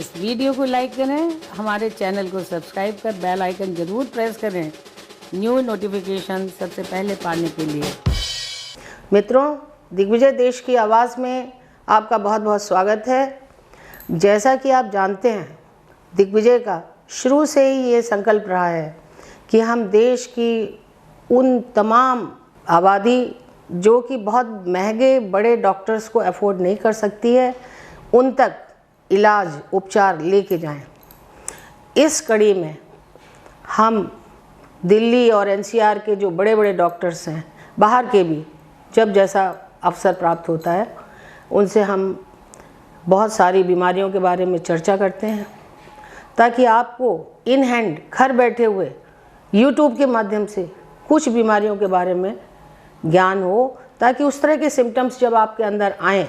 इस वीडियो को लाइक करें, हमारे चैनल को सब्सक्राइब कर बेल आइकन ज़रूर प्रेस करें न्यू नोटिफिकेशन सबसे पहले पाने के लिए। मित्रों, दिग्विजय देश की आवाज़ में आपका बहुत बहुत स्वागत है। जैसा कि आप जानते हैं, दिग्विजय का शुरू से ही ये संकल्प रहा है कि हम देश की उन तमाम आबादी जो कि बहुत महंगे बड़े डॉक्टर्स को अफोर्ड नहीं कर सकती है, उन तक इलाज उपचार लेके जाएं। इस कड़ी में हम दिल्ली और एनसीआर के जो बड़े बड़े डॉक्टर्स हैं, बाहर के भी, जब जैसा अवसर प्राप्त होता है उनसे हम बहुत सारी बीमारियों के बारे में चर्चा करते हैं, ताकि आपको इन हैंड घर बैठे हुए यूट्यूब के माध्यम से कुछ बीमारियों के बारे में ज्ञान हो, ताकि उस तरह के सिम्टम्स जब आपके अंदर आएँ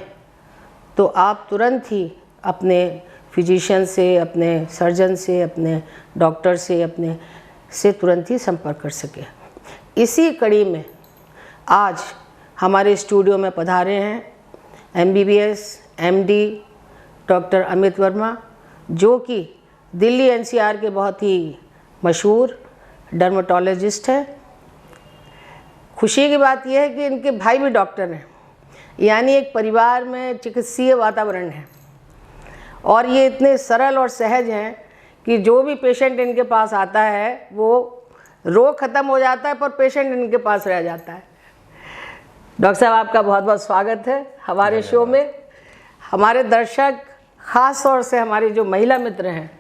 तो आप तुरंत ही अपने फिजिशियन से, अपने सर्जन से, अपने डॉक्टर से, अपने से तुरंत ही संपर्क कर सकें। इसी कड़ी में आज हमारे स्टूडियो में पधारे हैं MBBS MD doctor Amit Verma, जो कि दिल्ली NCR के बहुत ही मशहूर डर्मेटोलॉजिस्ट है। खुशी की बात यह है कि इनके भाई भी डॉक्टर हैं, यानी एक परिवार में चिकित्सीय वातावरण है, और ये इतने सरल और सहज हैं कि जो भी पेशेंट इनके पास आता है वो रोग ख़त्म हो जाता है, पर पेशेंट इनके पास रह जाता है। डॉक्टर साहब, आपका बहुत बहुत स्वागत है हमारे शो में। हमारे दर्शक, ख़ास तौर से हमारी जो महिला मित्र हैं,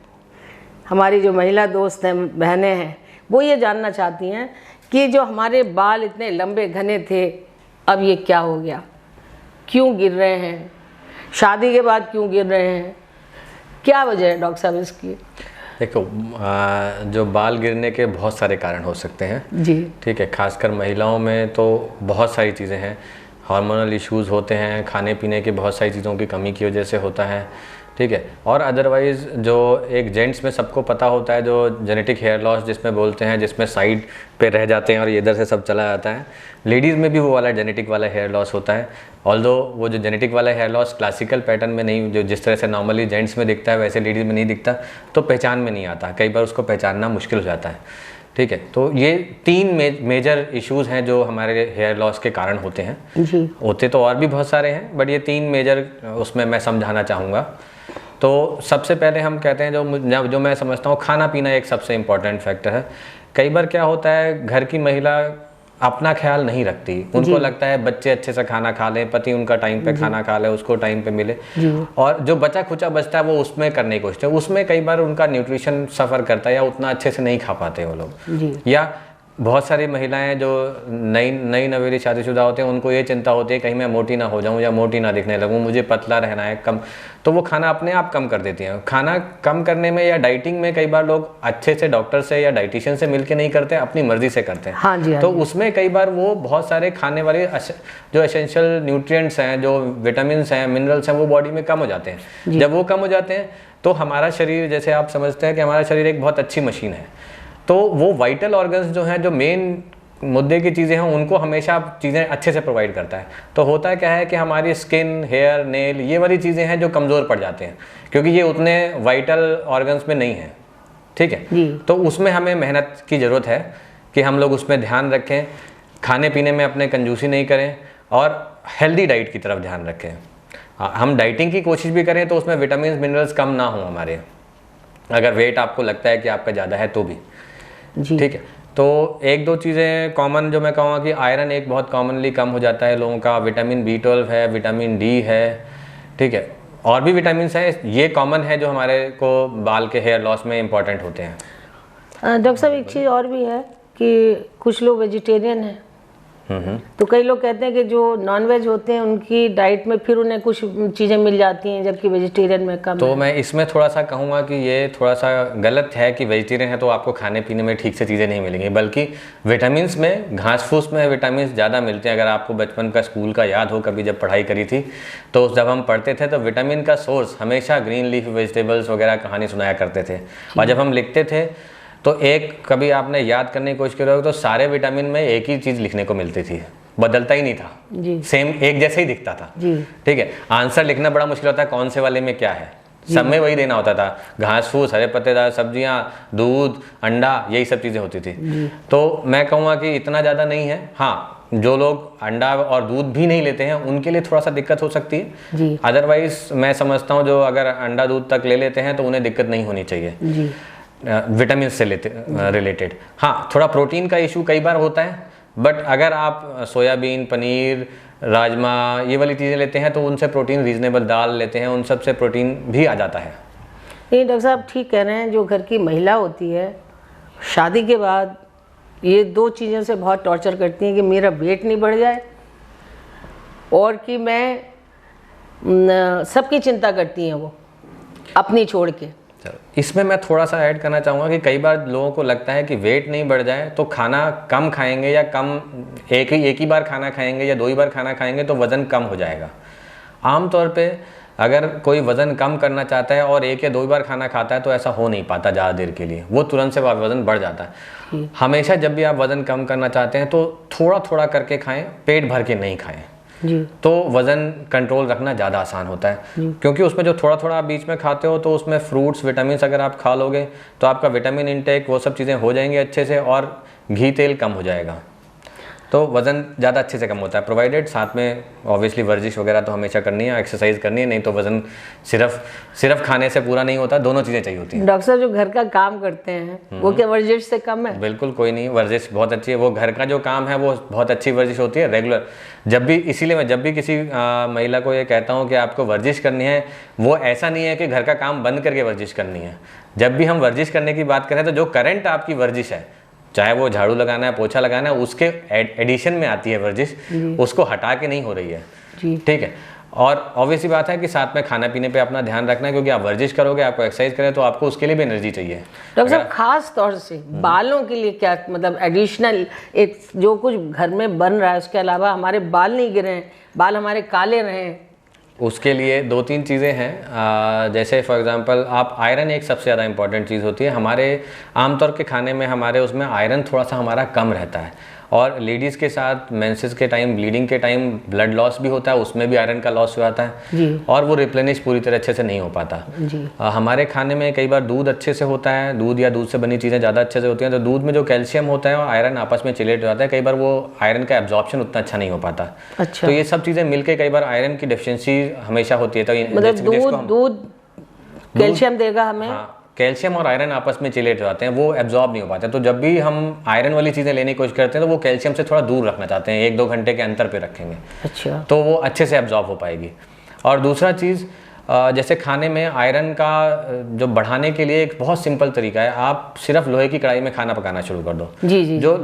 हमारी जो महिला दोस्त हैं, बहनें हैं, वो ये जानना चाहती हैं कि जो हमारे बाल इतने लंबे घने थे, अब ये क्या हो गया, क्यों गिर रहे हैं, शादी के बाद क्यों गिर रहे हैं, क्या वजह है डॉक्टर साहब इसकी? देखो, जो बाल गिरने के बहुत सारे कारण हो सकते हैं जी, ठीक है। खासकर महिलाओं में तो बहुत सारी चीज़ें हैं, हार्मोनल इश्यूज़ होते हैं, खाने पीने की बहुत सारी चीज़ों की कमी की वजह से होता है, ठीक है। और अदरवाइज़ जो एक जेंट्स में सबको पता होता है, जो जेनेटिक हेयर लॉस जिसमें बोलते हैं, जिसमें साइड पे रह जाते हैं और इधर से सब चला जाता है, लेडीज़ में भी वो वाला जेनेटिक वाला हेयर लॉस होता है। ऑल्दो वो जो जेनेटिक वाला हेयर लॉस क्लासिकल पैटर्न में नहीं, जो जिस तरह से नॉर्मली जेंट्स में दिखता है वैसे लेडीज़ में नहीं दिखता, तो पहचान में नहीं आता, कई बार उसको पहचानना मुश्किल हो जाता है, ठीक है। तो ये 3 मेजर इश्यूज़ हैं जो हमारे हेयर लॉस के कारण होते हैं जी। होते तो और भी बहुत सारे हैं, बट ये 3 मेजर उसमें मैं समझाना चाहूँगा। तो सबसे पहले हम कहते हैं, जो मैं समझता हूँ, खाना पीना एक सबसे इम्पॉर्टेंट फैक्टर है। कई बार क्या होता है, घर की महिला अपना ख्याल नहीं रखती, उनको लगता है बच्चे अच्छे से खाना खा लें, पति उनका टाइम पे खाना खा ले, उसको टाइम पे मिले, और जो बचा खुचा बचता है वो उसमें करने की कोशिश है, उसमें कई बार उनका न्यूट्रिशन सफ़र करता है या उतना अच्छे से नहीं खा पाते वो लोग। या बहुत सारी महिलाएं जो नई नवेली शादीशुदा होते हैं, उनको ये चिंता होती है कहीं मैं मोटी ना हो जाऊं या मोटी ना दिखने लगूं, मुझे पतला रहना है, कम, तो वो खाना अपने आप कम कर देती हैं। खाना कम करने में या डाइटिंग में कई बार लोग अच्छे से डॉक्टर से या डाइटिशियन से मिलके नहीं करते, अपनी मर्जी से करते हैं। हाँ जी, हाँ तो जी। उसमें कई बार वो बहुत सारे खाने वाले जो एसेंशियल न्यूट्रिएंट्स हैं, जो विटामिन हैं, मिनरल्स हैं, वो बॉडी में कम हो जाते हैं। जब वो कम हो जाते हैं तो हमारा शरीर, जैसे आप समझते हैं कि हमारा शरीर एक बहुत अच्छी मशीन है, तो वो वाइटल ऑर्गन्स जो हैं, जो मेन मुद्दे की चीज़ें हैं, उनको हमेशा चीज़ें अच्छे से प्रोवाइड करता है। तो होता क्या है कि हमारी स्किन, हेयर, नेल, ये वाली चीज़ें हैं जो कमज़ोर पड़ जाते हैं, क्योंकि ये उतने वाइटल ऑर्गन्स में नहीं हैं, ठीक है। तो उसमें हमें मेहनत की ज़रूरत है कि हम लोग उसमें ध्यान रखें, खाने पीने में अपने कंजूसी नहीं करें, और हेल्दी डाइट की तरफ ध्यान रखें। हम डाइटिंग की कोशिश भी करें तो उसमें विटामिन मिनरल्स कम ना हो हमारे, अगर वेट आपको लगता है कि आपका ज़्यादा है तो भी, ठीक है। तो 1-2 चीज़ें कॉमन जो मैं कहूँगा कि आयरन एक बहुत कॉमनली कम हो जाता है लोगों का, विटामिन B12 है, विटामिन D है, ठीक है, और भी विटामिन हैं, ये कॉमन है जो हमारे को बाल के हेयर लॉस में इम्पॉर्टेंट होते हैं। डॉक्टर साहब, एक चीज़ और भी है कि कुछ लोग वेजिटेरियन हैं, तो कई लोग कहते हैं कि जो नॉनवेज होते हैं उनकी डाइट में फिर उन्हें कुछ चीज़ें मिल जाती हैं, जबकि वेजिटेरियन में कम तो है। मैं इसमें थोड़ा सा कहूँगा कि ये थोड़ा सा गलत है कि वेजिटेरियन है तो आपको खाने पीने में ठीक से चीज़ें नहीं मिलेंगी, बल्कि विटामिन्स में, घास फूस में विटामिन ज़्यादा मिलते हैं। अगर आपको बचपन का स्कूल का याद हो, कभी जब पढ़ाई करी थी, तो जब हम पढ़ते थे तो विटामिन का सोर्स हमेशा ग्रीन लीफ वेजिटेबल्स वगैरह कहानी सुनाया करते थे, और जब हम लिखते थे तो एक, कभी आपने याद करने की कोशिश करोगे तो सारे विटामिन में एक ही चीज़ लिखने को मिलती थी, बदलता ही नहीं था जी। सेम एक जैसे ही दिखता था जी। ठीक है, आंसर लिखना बड़ा मुश्किल होता है कौन से वाले में क्या है, सब में वही देना होता था, घास फूस, हरे पत्तेदार सब्जियां, दूध, अंडा, यही सब चीज़ें होती थी। तो मैं कहूँगा कि इतना ज़्यादा नहीं है। हाँ, जो लोग अंडा और दूध भी नहीं लेते हैं उनके लिए थोड़ा सा दिक्कत हो सकती है। अदरवाइज मैं समझता हूँ जो अगर अंडा दूध तक ले लेते हैं तो उन्हें दिक्कत नहीं होनी चाहिए जी। विटामिन से रिलेटेड। हाँ, थोड़ा प्रोटीन का इशू कई बार होता है, बट अगर आप सोयाबीन, पनीर, राजमा, ये वाली चीज़ें लेते हैं तो उनसे प्रोटीन रीजनेबल, दाल लेते हैं उन सब से प्रोटीन भी आ जाता है। नहीं डॉक्टर साहब, ठीक कह रहे हैं। जो घर की महिला होती है शादी के बाद ये दो चीज़ों से बहुत टॉर्चर करती हैं कि मेरा वेट नहीं बढ़ जाए और कि मैं सबकी चिंता करती हैं वो अपनी छोड़ के। इसमें मैं थोड़ा सा ऐड करना चाहूँगा कि कई बार लोगों को लगता है कि वेट नहीं बढ़ जाए तो खाना कम खाएंगे या एक ही बार खाना खाएंगे या 2 ही बार खाना खाएंगे तो वज़न कम हो जाएगा। आमतौर पे अगर कोई वज़न कम करना चाहता है और 1 या 2 बार खाना खाता है तो ऐसा हो नहीं पाता ज़्यादा देर के लिए, वो तुरंत से वज़न बढ़ जाता है। हमेशा जब भी आप वज़न कम करना चाहते हैं तो थोड़ा थोड़ा करके खाएं, पेट भर के नहीं खाएं जी। तो वज़न कंट्रोल रखना ज़्यादा आसान होता है, क्योंकि उसमें जो थोड़ा थोड़ा आप बीच में खाते हो तो उसमें फ्रूट्स, विटामिन अगर आप खा लोगे तो आपका विटामिन इनटेक, वो सब चीज़ें हो जाएंगी अच्छे से और घी तेल कम हो जाएगा, तो वज़न ज़्यादा अच्छे से कम होता है। प्रोवाइडेड साथ में ऑब्वियसली वर्जिश वगैरह तो हमेशा करनी है, एक्सरसाइज करनी है, नहीं तो वज़न सिर्फ खाने से पूरा नहीं होता, दोनों चीज़ें चाहिए होती हैं। डॉक्टर साहब, जो घर का काम करते हैं वो क्या वर्जिश से कम है? बिल्कुल कोई नहीं, वर्जिश बहुत अच्छी है। वो घर का जो काम है वो बहुत अच्छी वर्जिश होती है रेगुलर। इसीलिए मैं जब भी किसी महिला को ये कहता हूँ कि आपको वर्जिश करनी है, वो ऐसा नहीं है कि घर का काम बंद करके वर्जिश करनी है। जब भी हम वर्जिश करने की बात करें तो जो करंट आपकी वर्जिश है, चाहे वो झाड़ू लगाना है, पोछा लगाना है, उसके एडिशन में आती है वर्जिश, उसको हटा के नहीं हो रही है, ठीक है। और ऑब्वियसली बात है कि साथ में खाना पीने पे अपना ध्यान रखना है, क्योंकि आप वर्जिश करोगे, आपको एक्सरसाइज करें तो आपको उसके लिए भी एनर्जी चाहिए। डॉक्टर साहब, खास तौर से बालों के लिए क्या मतलब एडिशनल एक जो कुछ घर में बन रहा है उसके अलावा हमारे बाल नहीं गिरे, बाल हमारे काले रहे, उसके लिए 2-3 चीज़ें हैं। जैसे फॉर एग्जांपल आप आयरन एक सबसे ज़्यादा इंपॉर्टेंट चीज़ होती है। हमारे आमतौर के खाने में हमारे उसमें आयरन थोड़ा सा हमारा कम रहता है, और लेडीज़ के साथ मेंसेस के टाइम, ब्लीडिंग के टाइम ब्लड लॉस भी होता है, उसमें भी आयरन का लॉस हो जाता है जी। और वो रिप्लेनिश पूरी तरह अच्छे से नहीं हो पाता जी। हमारे खाने में कई बार दूध अच्छे से होता है, दूध या दूध से बनी चीज़ें ज़्यादा अच्छे से होती हैं, तो दूध में जो कैल्शियम होता है और आयरन आपस में चिलेट हो जाता है, कई बार वो आयरन का एब्जॉर्प्शन उतना अच्छा नहीं हो पाता। अच्छा। तो ये सब चीज़ें मिलकर कई बार आयरन की डेफिशिएंसी हमेशा होती है। तो मतलब दूध कैल्शियम देगा हमें। हाँ, कैल्शियम और आयरन आपस में चिलेट हो जाते हैं, वो एब्जॉर्ब नहीं हो पाते। तो जब भी हम आयरन वाली चीज़ें लेने की कोशिश करते हैं तो वो कैल्शियम से थोड़ा दूर रखना चाहते हैं, 1-2 घंटे के अंतर पे रखेंगे। अच्छा। तो वो अच्छे से एब्जॉर्ब हो पाएगी। और दूसरा चीज़, जैसे खाने में आयरन का जो बढ़ाने के लिए एक बहुत सिंपल तरीका है, आप सिर्फ लोहे की कढ़ाई में खाना पकाना शुरू कर दो। जी जी। जो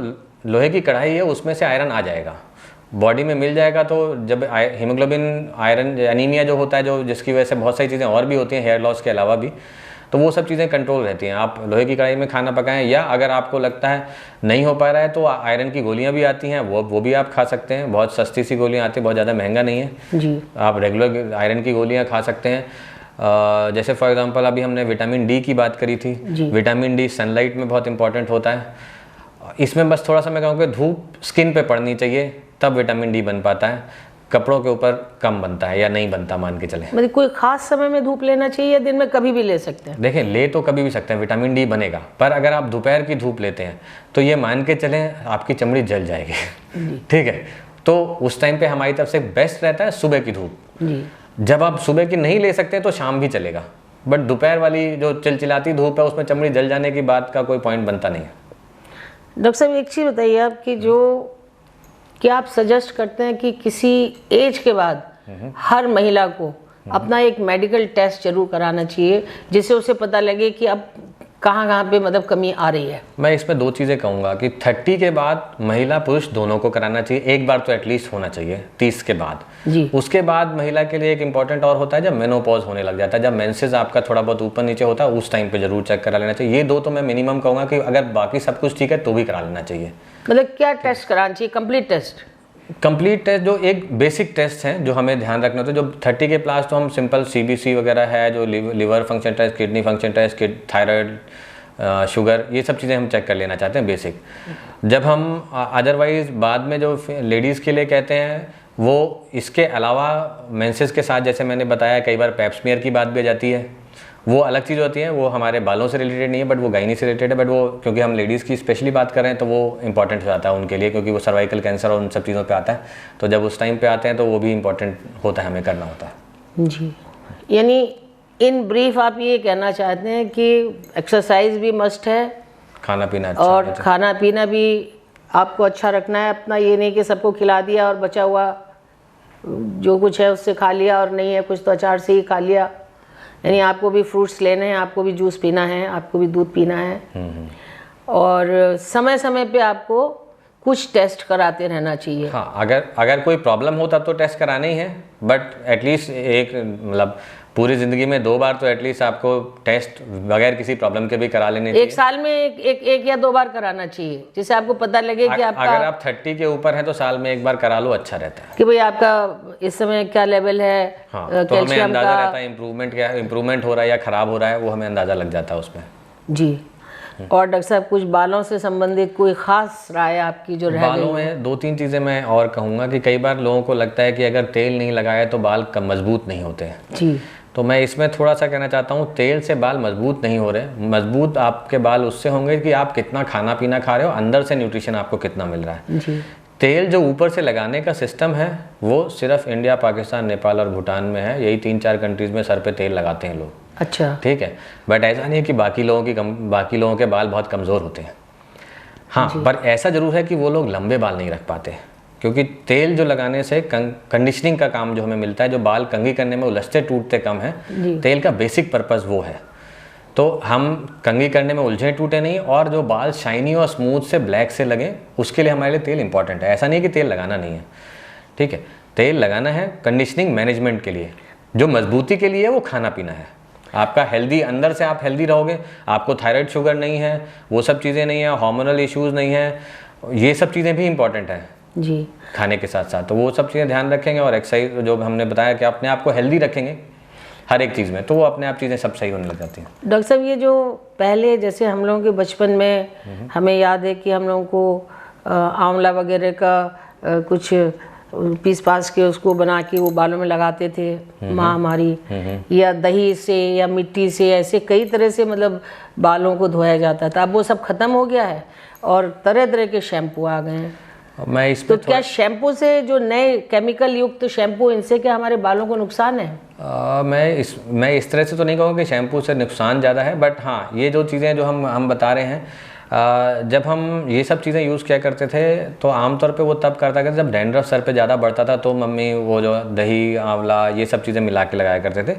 लोहे की कढ़ाई है उसमें से आयरन आ जाएगा, बॉडी में मिल जाएगा। तो जब हीमोग्लोबिन, आयरन, एनीमिया जो होता है, जो जिसकी वजह से बहुत सारी चीज़ें और भी होती हैं हेयर लॉस के अलावा भी, तो वो सब चीज़ें कंट्रोल रहती हैं। आप लोहे की कढ़ाई में खाना पकाएं, या अगर आपको लगता है नहीं हो पा रहा है तो आयरन की गोलियां भी आती हैं, वो भी आप खा सकते हैं। बहुत सस्ती सी गोलियां आती हैं, बहुत ज़्यादा महंगा नहीं है जी। आप रेगुलर आयरन की गोलियां खा सकते हैं। जैसे फॉर एग्जांपल अभी हमने विटामिन डी की बात करी थी, विटामिन डी सनलाइट में बहुत इंपॉर्टेंट होता है। इसमें बस थोड़ा सा मैं कहूँगा धूप स्किन पे पड़नी चाहिए, तब विटामिन डी बन पाता है। कपड़ों के ऊपर कम बनता है या नहीं बनता, मान के चले। मतलब कोई खास समय में धूप लेना चाहिए या दिन में कभी भी ले सकते हैं? देखें, ले तो कभी भी सकते हैं, विटामिन डी बनेगा, पर अगर आप दोपहर की धूप लेते हैं तो ये मान के चलें आपकी चमड़ी जल जाएगी, ठीक है। तो उस टाइम पे हमारी तरफ से बेस्ट रहता है सुबह की धूप। जी। जब आप सुबह की नहीं ले सकते तो शाम भी चलेगा, बट दोपहर वाली जो चिलचिलाती धूप है उसमें चमड़ी जल जाने की बात का कोई पॉइंट बनता नहीं है। डॉक्टर साहब, एक चीज़ बताइए आप कि क्या आप सजेस्ट करते हैं कि किसी एज के बाद हर महिला को अपना एक मेडिकल टेस्ट जरूर कराना चाहिए, जिससे उसे पता लगे कि अब कहाँ पे मतलब कमी आ रही है? मैं इसमें 2 चीज़ें कहूँगा कि 30 के बाद महिला पुरुष दोनों को कराना चाहिए, एक बार तो एटलीस्ट होना चाहिए 30 के बाद जी। उसके बाद महिला के लिए एक इंपॉर्टेंट और होता है जब मेनोपॉज होने लग जाता है, जब मेंसेस आपका थोड़ा बहुत ऊपर नीचे होता है, उस टाइम पे जरूर चेक करा लेना चाहिए। ये 2 तो मैं मिनिमम कहूँगा कि अगर बाकी सब कुछ ठीक है तो भी करा लेना चाहिए। मतलब क्या टेस्ट कराना चाहिए? कंप्लीट टेस्ट जो एक बेसिक टेस्ट हैं जो हमें ध्यान रखना होता है। जो 30 के प्लस तो हम सिंपल CBC वगैरह है, जो liver function test, kidney function test, thyroid, sugar, ये सब चीज़ें हम चेक कर लेना चाहते हैं बेसिक। जब हम अदरवाइज बाद में जो लेडीज़ के लिए कहते हैं वो इसके अलावा मेंसेस के साथ, जैसे मैंने बताया, कई बार पैप स्मीयर की बात भी आ जाती है, वो अलग चीज़ होती है, वो हमारे बालों से रिलेटेड नहीं है, बट वो गायनी से रिलेटेड है, बट वो क्योंकि हम लेडीज़ की स्पेशली बात कर रहे हैं तो वो इंपॉर्टेंट हो जाता है उनके लिए, क्योंकि वो सर्वाइकल कैंसर और उन सब चीज़ों पे आता है, तो जब उस टाइम पे आते हैं तो वो भी इंपॉर्टेंट होता है, हमें करना होता है। जी, यानी इन ब्रीफ आप ये कहना चाहते हैं कि एक्सरसाइज भी मस्ट है, खाना पीना अच्छा और खाना पीना भी आपको अच्छा रखना है अपना। ये नहीं कि सबको खिला दिया और बचा हुआ जो कुछ है उससे खा लिया, और नहीं है कुछ तो अचार से ही खा लिया। यानी आपको भी फ्रूट्स लेने हैं, आपको भी जूस पीना है, आपको भी दूध पीना है, और समय समय पे आपको कुछ टेस्ट कराते रहना चाहिए। हाँ, अगर कोई प्रॉब्लम हो तब तो टेस्ट कराने ही है, बट एटलीस्ट एक मतलब पूरी ज़िंदगी में 2 बार तो एटलीस्ट आपको टेस्ट बगैर किसी प्रॉब्लम के भी करा लेने चाहिए। एक साल में एक या 2 बार कराना चाहिए, जिससे आपको पता लगे कि आपका, अगर आप 30 के ऊपर हैं तो साल में 1 बार करा लो, अच्छा रहता है कि भाई आपका इस समय क्या लेवल है, हाँ, तो हमें कैल्शियम अंदाजा का। रहता है इम्प्रूवमेंट हो रहा है या ख़राब हो रहा है, वो हमें अंदाज़ा लग जाता है उसमें। जी। और डॉक्टर साहब, कुछ बालों से संबंधित कोई खास राय आपकी जो रह बालों में 2-3 चीज़ें मैं और कहूँगा कि कई बार लोगों को लगता है कि अगर तेल नहीं लगाया तो बाल कम मजबूत नहीं होते हैं। जी। तो मैं इसमें थोड़ा सा कहना चाहता हूँ, तेल से बाल मजबूत नहीं हो रहे। मजबूत आपके बाल उससे होंगे कि आप कितना खाना पीना खा रहे हो, अंदर से न्यूट्रिशन आपको कितना मिल रहा है। जी। तेल जो ऊपर से लगाने का सिस्टम है वो सिर्फ इंडिया, पाकिस्तान, नेपाल और भूटान में है। यही 3-4 कंट्रीज़ में सर पे तेल लगाते हैं लोग। अच्छा। ठीक है, बट ऐसा नहीं है कि बाकी लोगों के बाल बहुत कमज़ोर होते हैं। हाँ, पर ऐसा ज़रूर है कि वो लोग लंबे बाल नहीं रख पाते, क्योंकि तेल जो लगाने से कंडीशनिंग का काम जो हमें मिलता है, जो बाल कंघी करने में उलझते टूटते कम है, तेल का बेसिक पर्पज़ वो है। तो हम कंघी करने में उलझे टूटे नहीं, और जो बाल शाइनी और स्मूथ से ब्लैक से लगे, उसके लिए हमारे लिए तेल इंपॉर्टेंट है। ऐसा नहीं है कि तेल लगाना नहीं है, ठीक है, तेल लगाना है कंडीशनिंग मैनेजमेंट के लिए। जो मजबूती के लिए वो खाना पीना है आपका हेल्दी, अंदर से आप हेल्दी रहोगे, आपको थायराइड शुगर नहीं है, वो सब चीज़ें नहीं है, हार्मोनल इश्यूज़ नहीं है, ये सब चीज़ें भी इंपॉर्टेंट हैं जी खाने के साथ साथ। तो वो सब चीज़ें ध्यान रखेंगे, और एक्सरसाइज जो हमने बताया कि अपने आप को हेल्दी रखेंगे हर एक चीज़ में, तो वो अपने आप चीज़ें सब सही होने लग जाती हैं। डॉक्टर साहब, ये जो पहले जैसे हम लोगों के बचपन में हमें याद है कि हम लोगों को आंवला वगैरह का कुछ पीस पास के उसको बना के वो बालों में लगाते थे माँ हमारी, या दही से या मिट्टी से, ऐसे कई तरह से मतलब बालों को धोया जाता था। अब वो सब खत्म हो गया है और तरह तरह के शैम्पू आ गए हैं। मैं इस तो क्या शैम्पू से, जो नए केमिकल युक्त शैम्पू, इनसे क्या हमारे बालों को नुकसान है? मैं इस तरह से तो नहीं कहूँगा कि शैम्पू से नुकसान ज़्यादा है, बट हाँ, ये जो चीज़ें जो हम बता रहे हैं, जब हम ये सब चीज़ें यूज़ किया करते थे तो आमतौर पे वो तब करता था जब डैंड्रफ सर पे ज़्यादा बढ़ता था, तो मम्मी वो जो दही, आंवला, ये सब चीज़ें मिला के लगाया करते थे।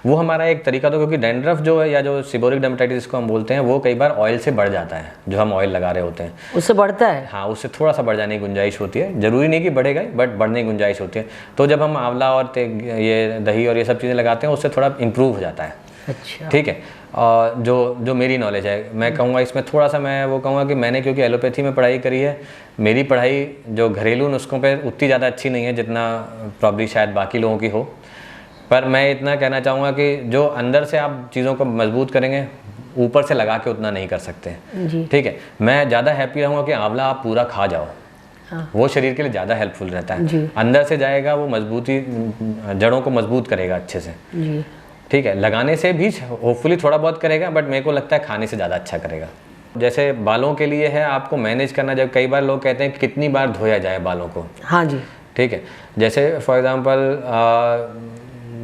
वो हमारा एक तरीका था, क्योंकि डैंड्रफ जो है, या जो सीबोरिक डर्मेटाइटिस जिसको हम बोलते हैं, वो कई बार ऑयल से बढ़ जाता है, जो हम ऑयल लगा रहे होते हैं उससे बढ़ता है। हाँ, उससे थोड़ा सा बढ़ जाने की गुंजाइश होती है, ज़रूरी नहीं कि बढ़ेगा, बट बढ़ने की गुंजाइश होती है। तो जब हम आंवला और ये दही और ये सब चीज़ें लगाते हैं, उससे थोड़ा इम्प्रूव हो जाता है। अच्छा। ठीक है, और जो मेरी नॉलेज है, मैं कहूँगा इसमें थोड़ा सा मैं वो कहूँगा कि मैंने क्योंकि एलोपैथी में पढ़ाई करी है, मेरी पढ़ाई जो घरेलू नुस्खों पे उतनी ज़्यादा अच्छी नहीं है जितना प्रॉब्ली शायद बाकी लोगों की हो। पर मैं इतना कहना चाहूँगा कि जो अंदर से आप चीज़ों को मजबूत करेंगे, ऊपर से लगा के उतना नहीं कर सकते। ठीक है, मैं ज़्यादा हैप्पी रहूँगा कि आंवला आप पूरा खा जाओ। हाँ। वो शरीर के लिए ज़्यादा हेल्पफुल रहता है, अंदर से जाएगा, वो मजबूती, जड़ों को मजबूत करेगा अच्छे से। जी। ठीक है, लगाने से भी होपफुली थोड़ा बहुत करेगा, बट मेरे को लगता है खाने से ज़्यादा अच्छा करेगा। जैसे बालों के लिए है, आपको मैनेज करना, जब कई बार लोग कहते हैं कि कितनी बार धोया जाए बालों को। हाँ जी। ठीक है, जैसे फॉर एग्जांपल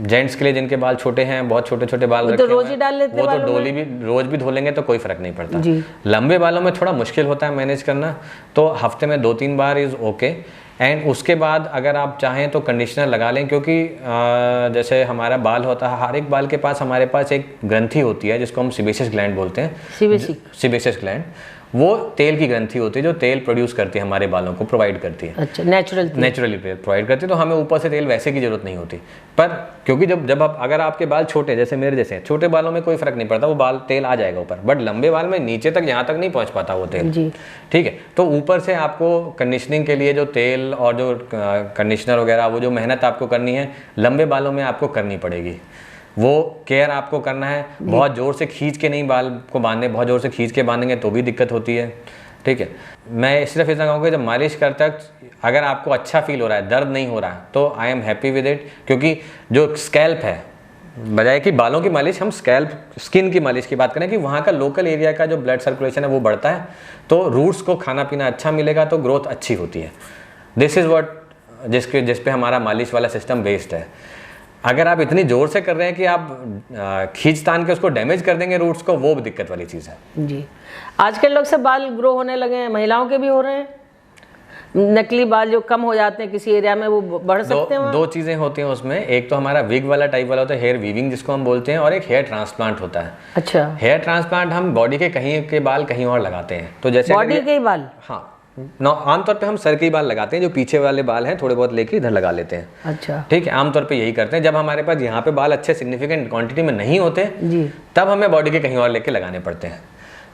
जेंट्स के लिए जिनके बाल छोटे हैं, बहुत छोटे छोटे बाल रखे तो रोज ही डाल लेते हैं, वो तो रोज भी धो लेंगे तो कोई फर्क नहीं पड़ता। जी। लंबे बालों में थोड़ा मुश्किल होता है मैनेज करना, तो हफ्ते में 2-3 बार इज़ ओके। एंड उसके बाद अगर आप चाहें तो कंडीशनर लगा लें, क्योंकि जैसे हमारा बाल होता है, हर एक बाल के पास हमारे पास एक ग्रंथि होती है जिसको हम सीबेशियस ग्लैंड बोलते हैं। सीबेशियस ग्लैंड वो तेल की ग्रंथि होती है जो तेल प्रोड्यूस करती है, हमारे बालों को प्रोवाइड करती है। अच्छा, नेचुरली प्रोवाइड करती है, तो हमें ऊपर से तेल वैसे की जरूरत नहीं होती। पर क्योंकि जब आप, अगर आपके बाल छोटे, जैसे मेरे जैसे छोटे बालों में कोई फर्क नहीं पड़ता, वो बाल तेल आ जाएगा ऊपर, बट लंबे बाल में नीचे तक, यहाँ तक नहीं पहुँच पाता वो तेल। ठीक है, तो ऊपर से आपको कंडीशनिंग के लिए जो तेल और जो कंडीशनर वगैरह, वो जो मेहनत आपको करनी है, लंबे बालों में आपको करनी पड़ेगी। वो केयर आपको करना है, बहुत ज़ोर से खींच के नहीं बाल को बांधने, बहुत ज़ोर से खींच के बांधेंगे तो भी दिक्कत होती है। ठीक है, मैं सिर्फ इतना कहूँगा जब मालिश करते वक्त अगर आपको अच्छा फील हो रहा है, दर्द नहीं हो रहा है, तो I am happy with it. क्योंकि जो स्कैल्प है, बजाय कि बालों की मालिश, हम स्कैल्प स्किन की मालिश की बात करें कि वहाँ का लोकल एरिया का जो ब्लड सर्कुलेशन है वो बढ़ता है, तो रूट्स को खाना पीना अच्छा मिलेगा, तो ग्रोथ अच्छी होती है। दिस इज़ व्हाट जिस पे हमारा मालिश वाला सिस्टम बेस्ड है। अगर आप इतनी ज़ोर से कर रहे हैं कि आप खींच तान के उसको डैमेज कर देंगे रूट्स को, वो दिक्कत वाली चीज़ है। जी, आजकल लोग से बाल ग्रो होने लगे हैं, महिलाओं के भी हो रहे हैं, नकली बाल जो कम हो जाते हैं किसी एरिया में, वो बढ़ सकते हैं। दो चीज़ें होती हैं उसमें, एक तो हमारा विग वाला टाइप वाला होता है, हेयर वीविंग जिसको हम बोलते हैं, और एक हेयर ट्रांसप्लांट होता है। अच्छा, हेयर ट्रांसप्लांट हम बॉडी के कहीं के बाल कहीं और लगाते हैं। तो जैसे बॉडी के बाल, हाँ, आमतौर पे हम सर के ही बाल लगाते हैं, जो पीछे वाले बाल हैं थोड़े बहुत लेके इधर लगा लेते हैं। अच्छा, ठीक है, आमतौर पे यही करते हैं। जब हमारे पास यहाँ पे बाल अच्छे सिग्निफिकेंट क्वांटिटी में नहीं होते जी, तब हमें बॉडी के कहीं और लेके लगाने पड़ते हैं।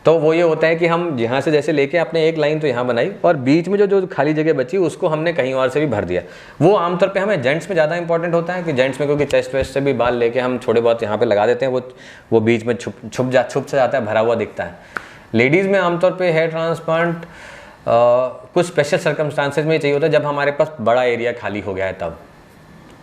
तो वो ये होता है कि हम यहाँ से जैसे लेके आपने एक लाइन तो यहाँ बनाई, और बीच में जो खाली जगह बची उसको हमने कहीं और से भी भर दिया। वो आमतौर पे हमें जेंट्स में ज़्यादा इंपॉर्टेंट होता है कि जेंट्स में, क्योंकि चेस्ट वेस्ट से भी बाल लेके हम थोड़े बहुत यहाँ पे लगा देते हैं, वो बीच में छुप से जाता है, भरा हुआ दिखता है। लेडीज़ में आमतौर पर हेयर ट्रांसप्लांट कुछ स्पेशल सर्कमस्टांसेस में चाहिए होता है, जब हमारे पास बड़ा एरिया खाली हो गया है तब।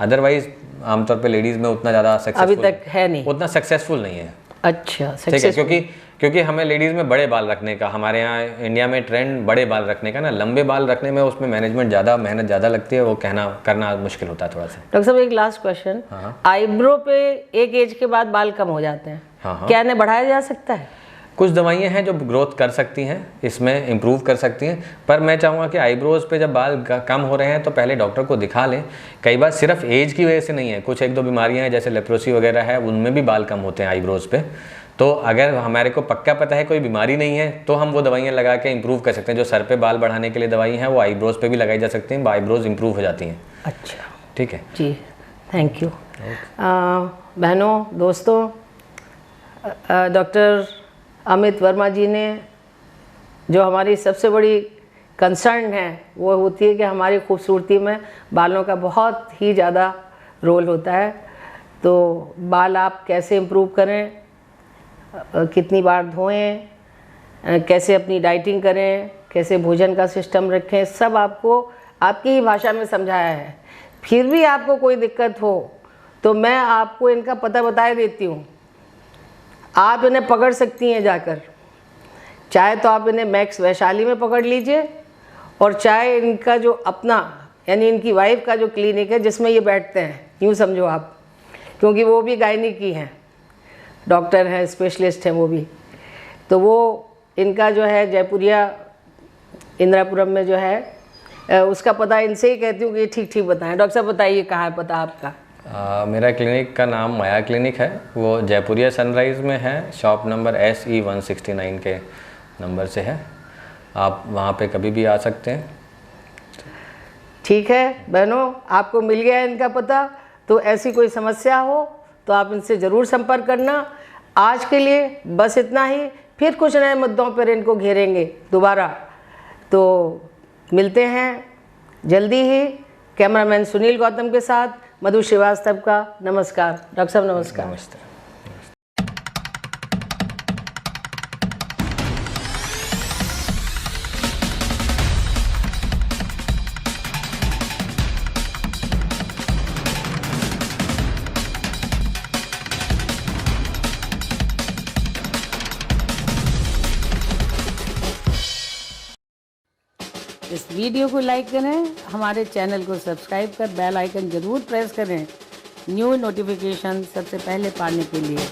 अदरवाइज आमतौर पे लेडीज़ में उतना ज़्यादा अभी तक है नहीं, उतना सक्सेसफुल नहीं है। अच्छा, ठीक है, क्योंकि हमें लेडीज़ में बड़े बाल रखने का, हमारे यहाँ इंडिया में ट्रेंड बड़े बाल रखने का ना, लंबे बाल रखने में उसमें मैनेजमेंट ज़्यादा, मेहनत ज़्यादा लगती है, वो करना मुश्किल होता है थोड़ा सा। डॉक्टर साहब एक लास्ट क्वेश्चन, आईब्रो पे एक एज के बाद बाल कम हो जाते हैं, क्या इन्हें बढ़ाया जा सकता है? कुछ दवाइयाँ हैं जो ग्रोथ कर सकती हैं, इसमें इम्प्रूव कर सकती हैं, पर मैं चाहूँगा कि आईब्रोज़ पे जब बाल कम हो रहे हैं तो पहले डॉक्टर को दिखा लें। कई बार सिर्फ एज की वजह से नहीं है, कुछ एक दो बीमारियाँ हैं जैसे लेप्रोसी वगैरह है, उनमें भी बाल कम होते हैं आईब्रोज़ पे। तो अगर हमारे को पक्का पता है कोई बीमारी नहीं है तो हम वो दवाइयाँ लगा के इम्प्रूव कर सकते हैं। जो सर पे बाल बढ़ाने के लिए दवाई हैं वो आईब्रोज़ पे भी लगाई जा सकती हैं, आईब्रोज़ इम्प्रूव हो जाती हैं। अच्छा, ठीक है जी, थैंक यू। बहनों, दोस्तों, डॉक्टर अमित वर्मा जी ने जो हमारी सबसे बड़ी कंसर्न है वो होती है कि हमारी खूबसूरती में बालों का बहुत ही ज़्यादा रोल होता है। तो बाल आप कैसे इम्प्रूव करें, कितनी बार धोएं, कैसे अपनी डाइटिंग करें, कैसे भोजन का सिस्टम रखें, सब आपको आपकी ही भाषा में समझाया है। फिर भी आपको कोई दिक्कत हो तो मैं आपको इनका पता बता देती हूँ, आप इन्हें पकड़ सकती हैं जाकर। चाहे तो आप इन्हें मैक्स वैशाली में पकड़ लीजिए, और चाहे इनका जो अपना यानी इनकी वाइफ का जो क्लिनिक है जिसमें ये बैठते हैं, यूँ समझो आप, क्योंकि वो भी गायनिक की हैं, डॉक्टर हैं, स्पेशलिस्ट हैं वो भी। तो वो इनका जो है जयपुरिया इंदिरापुरम में जो है उसका पता इनसे ही कहती हूँ कि ठीक ठीक बताएं। डॉक्टर साहब बताइए कहाँ है पता आपका? मेरा क्लिनिक का नाम माया क्लिनिक है, वो जयपुरिया सनराइज़ में है, शॉप नंबर SE 169 के नंबर से है। आप वहाँ पे कभी भी आ सकते हैं। ठीक है बहनों, आपको मिल गया इनका पता, तो ऐसी कोई समस्या हो तो आप इनसे ज़रूर संपर्क करना। आज के लिए बस इतना ही, फिर कुछ नए मुद्दों पर इनको घेरेंगे दोबारा। तो मिलते हैं जल्दी ही। कैमरामैन सुनील गौतम के साथ मधु श्रीवास्तव का नमस्कार। डॉक्टर साहब नमस्कार। नमस्ते। इस वीडियो को लाइक करें, हमारे चैनल को सब्सक्राइब कर बेल आइकन ज़रूर प्रेस करें न्यू नोटिफिकेशन सबसे पहले पाने के लिए।